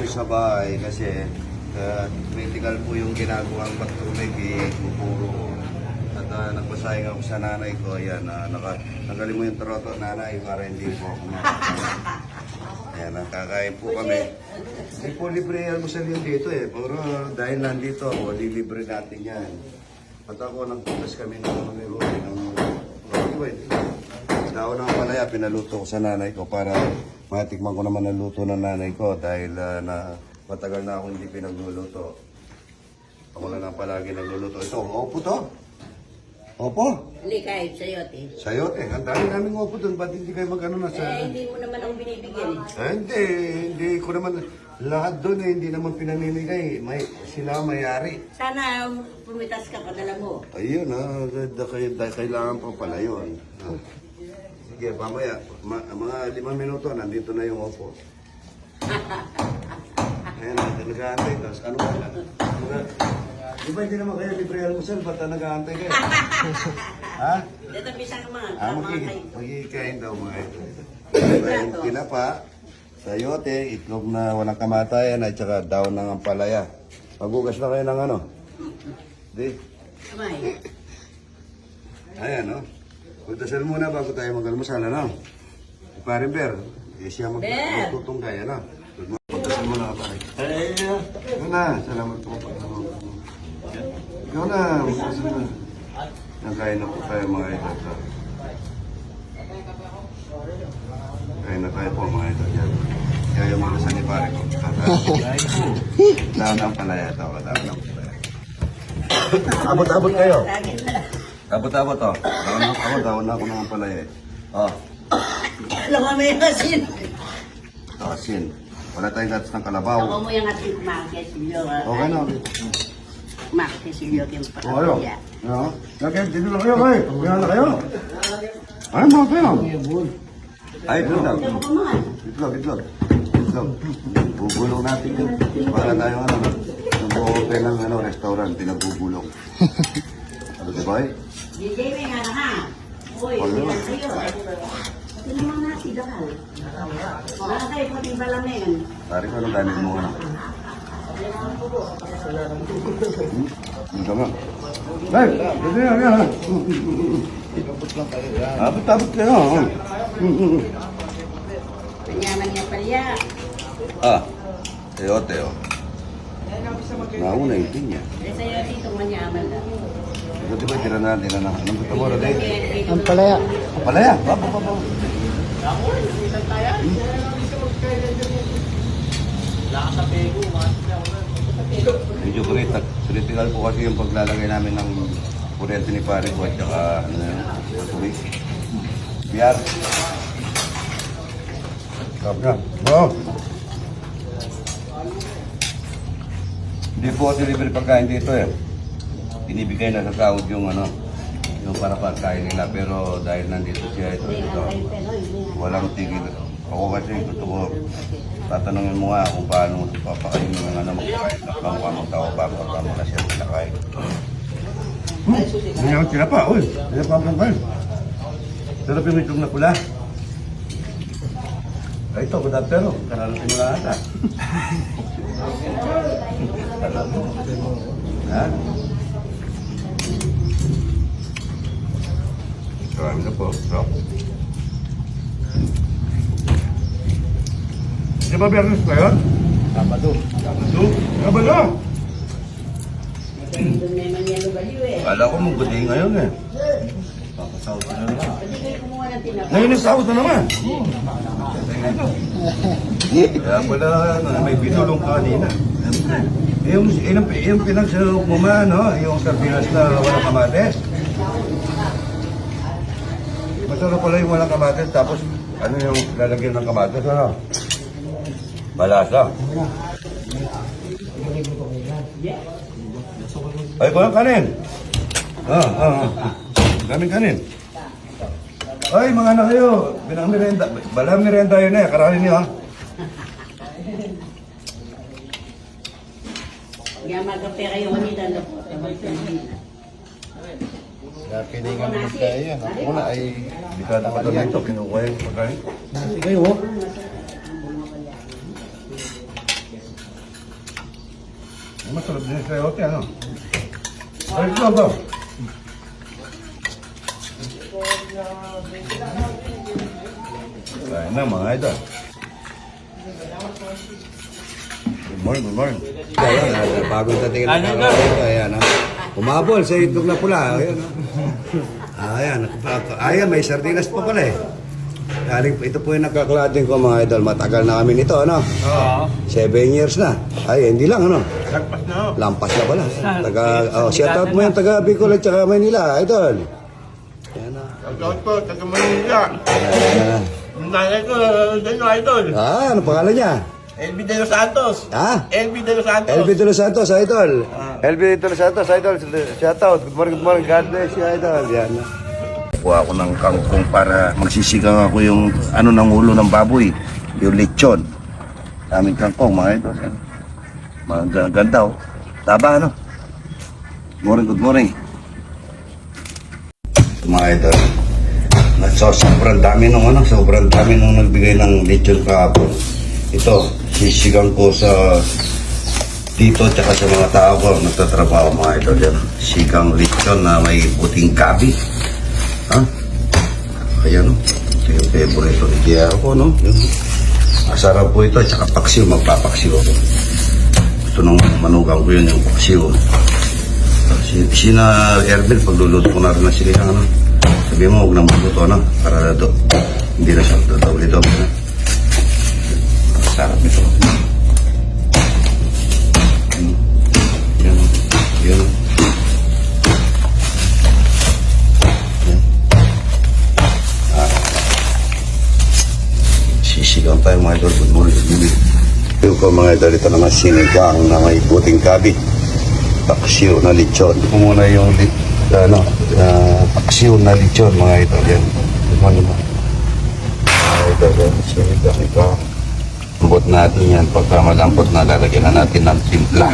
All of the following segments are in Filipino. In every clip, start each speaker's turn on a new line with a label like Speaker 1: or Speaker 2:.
Speaker 1: sa bahay kasi critical po yung ginagawang pagtubig, buburo ko. At nagpasayang ako sa nanay ko, ayan, nagaling mo yung troto nanay para hindi po ako ayan, nakakain po kami. Hindi po libre almusal yun dito eh, pero dahil nandito ako, lilibre natin yan. At ako nagputas kami ng daw ng palaya, pinaluto ko sa nanay ko para matikman ko naman ang luto ng nanay ko dahil matagal na ako hindi pinagluluto. Ako na lang palagi nagluluto. Ito, opo to? Opo?
Speaker 2: Hindi kahit sayote.
Speaker 1: Sayote, ang dami namin opo doon. Ba't hindi kayo mag-ano na sa...
Speaker 2: Hindi mo naman ako binibigyan eh.
Speaker 1: Hindi ko naman... Lahat doon eh, hindi naman pinamimigay. Sila mayari.
Speaker 2: Sana pumitas ka, padala mo.
Speaker 1: Ayun kailangan pa pala yun. Sige, mamaya, mga 5 minuto, nandito na yung opo. Ayan, nag-aantay. Tapos ano ba? Di ba hindi naman kayo libre almusal? Ba't nag-aantay kayo? Ha?
Speaker 2: Dito bisang mga
Speaker 1: Magkikain daw mga ito. Kinapa, sayote, itlog na walang kamatayan at saka daon ng ampalaya. Magugas na kayo ng ano? Di?
Speaker 2: Kamay.
Speaker 1: Ayan, no? Pagdasal muna bago tayo mag-almusal, ano? Paring Ber, siya magtutunggay, ano? Pagdasal muna ka, pare. Ikaw na, salamat po. Ikaw na, magdasal na. Nakain na po tayo mga ito. Kain na tayo po mga ito dyan. Kaya yung magdasal ni pare ko. Daon ang palaya ito, daon ang palaya. Abot-abot kayo. Abot-abot to. Daon na ako ng palaya. Oh.
Speaker 2: Alam mo yung asin.
Speaker 1: Ito, asin. Wala tayong gatas ng kalabaw.
Speaker 2: Ako mo yung asin, makesilyo.
Speaker 1: Okay na.
Speaker 2: Makesilyo yung
Speaker 1: O, ayo.
Speaker 2: pakapaya.
Speaker 1: Nakaya, dito na kayo, kayo. Kaya na kayo. Ano mga kayo? Ay, itlog. Itlog. Bubulong natin yun. Para tayo nag-open ng restaurant, pinagbubulong. Ano di ba eh?
Speaker 2: DJ, may nga na ha. Uy, hindi na kayo. Pati naman natin, dakal. Wala kayo pati balamin.
Speaker 1: Pari ko, anong gamit mo na? Ito nga. Ay, pwede yan. Abot-abot kayo.
Speaker 2: Panyaman niya palya.
Speaker 1: Sayote, oh. Nauna yung pinya.
Speaker 2: Eh, sa'yo dito manyaman lang.
Speaker 1: Ito diba, tira natin na anong gusto mo, Roday?
Speaker 3: Ang palaya.
Speaker 1: Palaya, baba. Medyo critical po kasi yung paglalagay namin ng kuryente ni pare ko at saka tubig. Biyar. Stop na. Oh. Hindi po kasi libre pagkain dito eh. Binibigay na sa sahod yung yung para pagkain nila, pero dahil nandito siya ito, walang tigil. Ako kasi gusto ko, tatanungin mo nga kung paano papakain mo ng magpakain na pang tao bago mo na siya pinakain. Hindi ako tinapa, uy. Tinapa ang pangkain. Sarap yung itlog na pula. Ay, ito, pero kararating mo lang ata. Ha? Marami na po. So. Di ba biyernes pa yun?
Speaker 3: Sabado.
Speaker 1: Sabado?
Speaker 2: Doon naman yan lubaliw eh.
Speaker 1: Kala ko magbudi ngayon eh.
Speaker 3: Pakasahod na naman.
Speaker 2: Pwede kayo kumuha ng tinapa.
Speaker 1: Ngayon ang sahod na naman. Kaya pala may binulong ka kanina. Yung pinagsalok mo man, no? Yung sardinas na walang kamates. Masarap pala yung walang kamates, tapos ano yung lalagyan ng kamates, ano? Malasa. Ay, walang kanin. Daming kanin. Ay, mga anak kayo, binang merenda. Balang merenda yun eh, karalin niyo ha.
Speaker 2: Kaya magkape kayo kanina na po.
Speaker 3: Kaya pilingan mo tayo yan. Ako muna ay...
Speaker 1: Bikada ka doon ito, kinukuha yung pagkain.
Speaker 3: Nasi kayo, oh.
Speaker 1: Masarap din sa yote, ano? Ay, ito ba? Kaya na mga idol. Good morning, good morning. Ayan, bagong dating na ito. Ayan, ha? Umabol sa itlog na pula. Ayan, ha? Ayan, may sardinas pa pala eh. Galing, ito po yung nagkaklating ko mga idol. Matagal na kami nito, ano?
Speaker 4: Oo.
Speaker 1: 7 years na. Ay, hindi lang, ano?
Speaker 4: Lagpas na ako.
Speaker 1: Lampas na pala. Shout out mo yung taga Bicol at saka Manila, idol. Ayan na.
Speaker 4: Shoutout po, taga Manila.
Speaker 1: Ayan.
Speaker 4: Ang nanay ko, dyan idol.
Speaker 1: Ano pangalan niya?
Speaker 4: LB De Los Santos.
Speaker 1: Ha?
Speaker 4: LB De Los Santos.
Speaker 1: LB De Los Santos, idol. LB De Los Santos, idol. Shout out. Good morning, good morning. God bless you, idol. Yan. Kuha ako ng kangkong para magsisigang ako yung ano ng ulo ng baboy. Yung lechon. Daming kangkong, mga idol. Mga ganda, oh. Taba, ano? Good morning. Mga idol. So, sobrang dami nung nagbigay ng lechon kahapon. Ito, sisigang ko sa dito tsaka sa mga tao ko nagtatrabaho mga idol yan. Sigang lechon na may puting gabi. Ha? Ayan o. Ito yung favorite ni Kiyaro ko, no? Masarap po ito, tsaka paksiw, magpapaksiw ako. Gusto nung manugang ko yun, yung paksiw. Sina Erbil, pagluluto ko na rin na sila, ano? Sabi mo, huwag na magluto, ano? Para do, hindi na siya doble-doble, no? Sarap ito. Yan. Sisigang tayo mga idol. Good morning. Yung ko mga idol, ito naman sinigang na may buting gabi. Paksiw na lechon. Ito muna yung paksiw na lechon mga idol. Yan. Good morning. Mga idol, sinigang ito. Lambot natin yan. Pagka malambot na, lalagyan na natin ng timpla.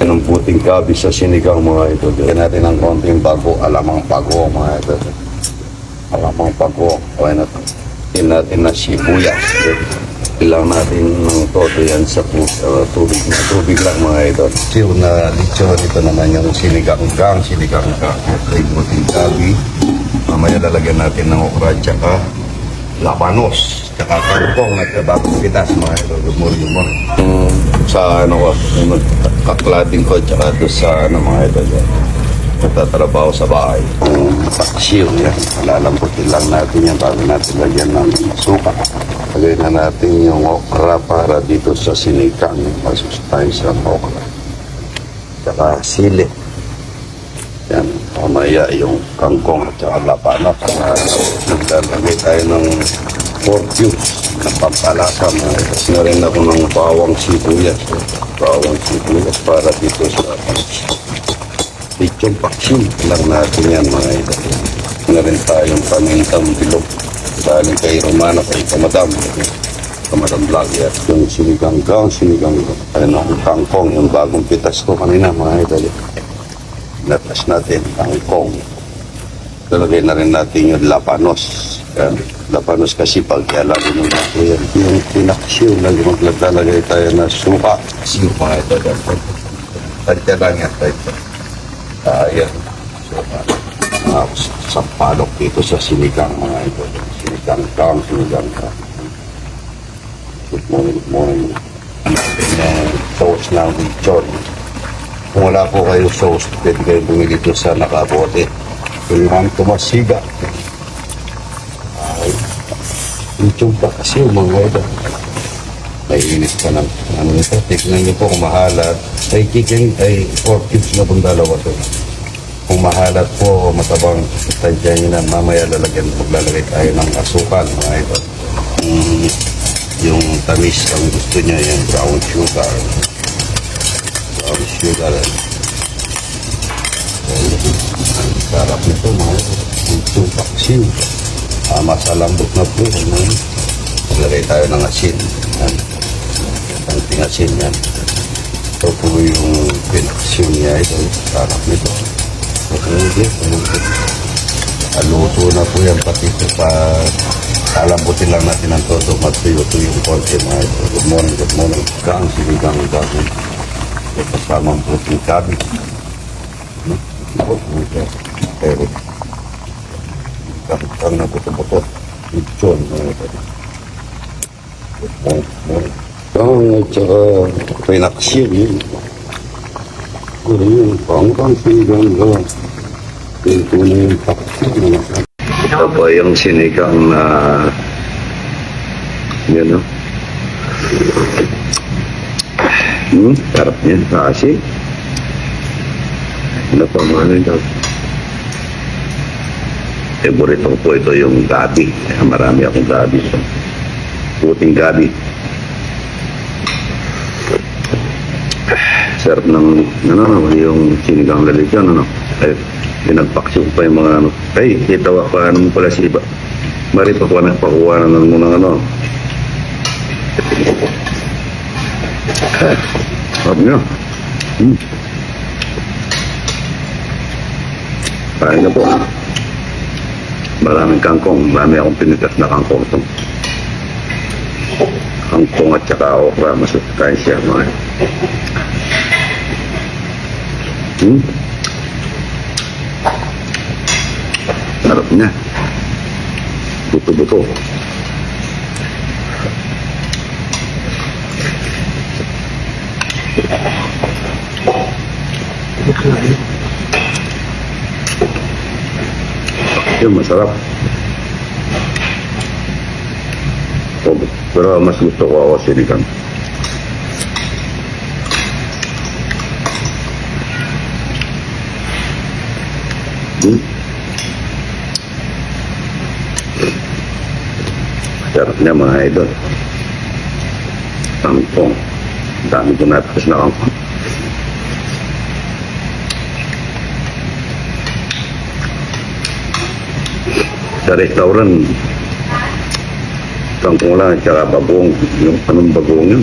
Speaker 1: Yan ang buting gabi sa sinigang mga idol. Lagyan natin ng konting bago. Alamang bago mga idol. Alamang bago. Okay na ito. Lagyan natin na sibuyas. Ilang natin ng todo yan sa tubig. Tubig lang mga idol. Siw na lechon. Ito naman yung sinigang-gang. Ay buting gabi. Mamaya lalagyan natin ng okra tsaka labanos. Tsaka kangkong at bagong pitas mga idol. Good morning. Sa ano ko, kaklating ko tsaka doon sa mga idol. Nagtatrabaho sa bahay. Paksiw yan. Lalamputin lang natin yan bago natin lagyan ng suka. Lagay na natin yung okra para dito sa sinigang. Masustansya ang okra. Tsaka sili. Yan. Mamaya yung kangkong at tsaka labanos. Naglalagay tayo ng 4 cubes na pampalasa. Kasi na rin ako ng bawang sibuyas. Bawang sibuyas para dito sa lechon paksiw lang natin yan mga idol. Na rin tayong pamintang bilog. Galing kay Romana, kay Kamadam Vlogger. Yung sinigang-gang. Ayun ang kangkong, yung bagong pitas ko kanina mga idol. Natas natin, kangkong. Lalagay na rin natin yung labanos. Labanos kasi pag ialagay ng nato yan. Yung pinaksiw, maglalagay tayo na suka. Siw mga idol. Tantya lang yan tayo. Ayan. Sa palok dito sa sinigang mga ito. Sinigang-gang. Good morning. Sauce ng lechon. Kung wala po kayo sauce, pwede kayo bumili ito sa nakabote. Kung naman tumasiga. Ay, lechon pa kasi yung mga ito. Naiinit ka ng ano ito. Tignan niyo po kung mahalat. Ay 4 cubes na itong dalawa to. Kung mahalat po, matabang tansya nyo na mamaya maglalagay tayo ng asukal mga ito. Yung tamis ang gusto niya yung brown sugar. Ang sarap nito mga ito. Yung paksiw. Masa lambot na po. Maglagay tayo ng asin. Ang asin yan. Ito po yung pinaksiw niya ito. Sarap nito. Aluto na po yan pati ito pa alambutin lang natin ang todo matuyo-tuyo yung konti mga ito. Good morning. Sinigang. Kasama ang puting sabi. Pero, kapitang na buto-buto. Lechon. At saka pinaksyon yun. Ano yun, pang sigang ka. Ito na yung paksyon. Ito po yung sinigang na yun, no? Sarap yan kasi. Ano pa mga ito? Favorite ko po ito yung gabi. Marami akong gabi. Puting gabi. Sarap ng, yung sinigang lalagyan, Ay, pinagpaksyon pa yung mga, ay, itawa pa, pala si iba. Mari pa po nagpakuha na ng mga, Sarap nyo. Kain na po. Maraming kangkong. Marami akong pinitas na kangkong ito. Kangkong at saka okra. Masarap kain siya mga. Sarap niya. Buto-buto. Yun, masarap. Pero mas gusto ko ako sinigang. Sarap niya mga idol. Kangkong. Dami ko natas na kangkong. Sa restaurant, kangkong lang at saka bagoong. Yung anong bagoong yun?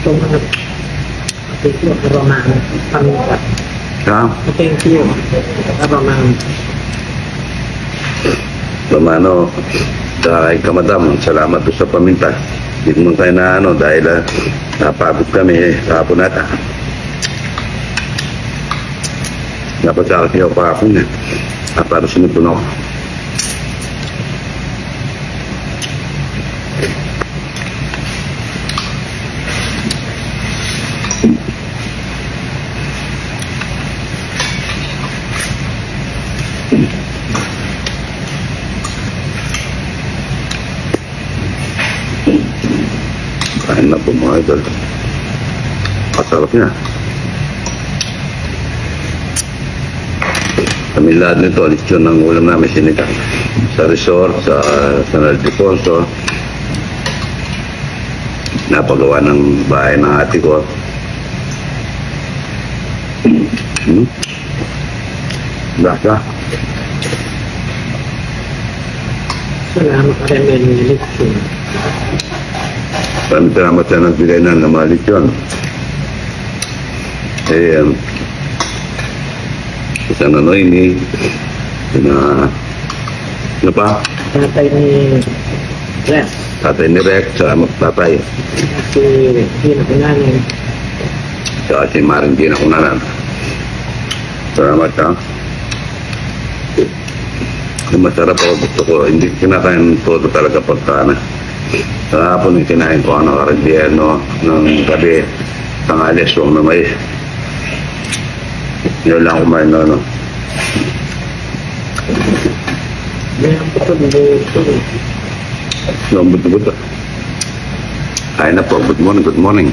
Speaker 5: Ito mga ito aromang paminta.
Speaker 1: Ha?
Speaker 5: Thank you. Aromang
Speaker 1: Pamano, kay Kamadam, salamat doon sa paminta. Hindi mo tayo na dahil napagod kami kahapon nata. Dapat sa akin ako kahapon para sinipon ako. Kain na po mga idol. Kasarap niya. Kami lahat nito, lechon ng ulam namin sinigang. Sa resort, sa San Ildefonso. Napagawa ng bahay ng ate ko. Baka.
Speaker 5: salamat rin may election.
Speaker 1: Salamat sa nagbigay na ng mga lechon. Isang ini, ano pa?
Speaker 5: Tatay ni Rex.
Speaker 1: Tatay ni Rex, salamat tatay.
Speaker 5: Si Gina Kunanin.
Speaker 1: Saka si Maring Gina Kunanan. Salamat ha. Masarap ako, gusto ko. Hindi kinakain todo talaga pagkana. Sa hapon yung kinain ko karindiano ng gabi, tanghali, suwang na mais. Yun lang kumain na
Speaker 5: May ang buto-buto.
Speaker 1: Yung buto-buto. Kain na po. Good morning, good morning.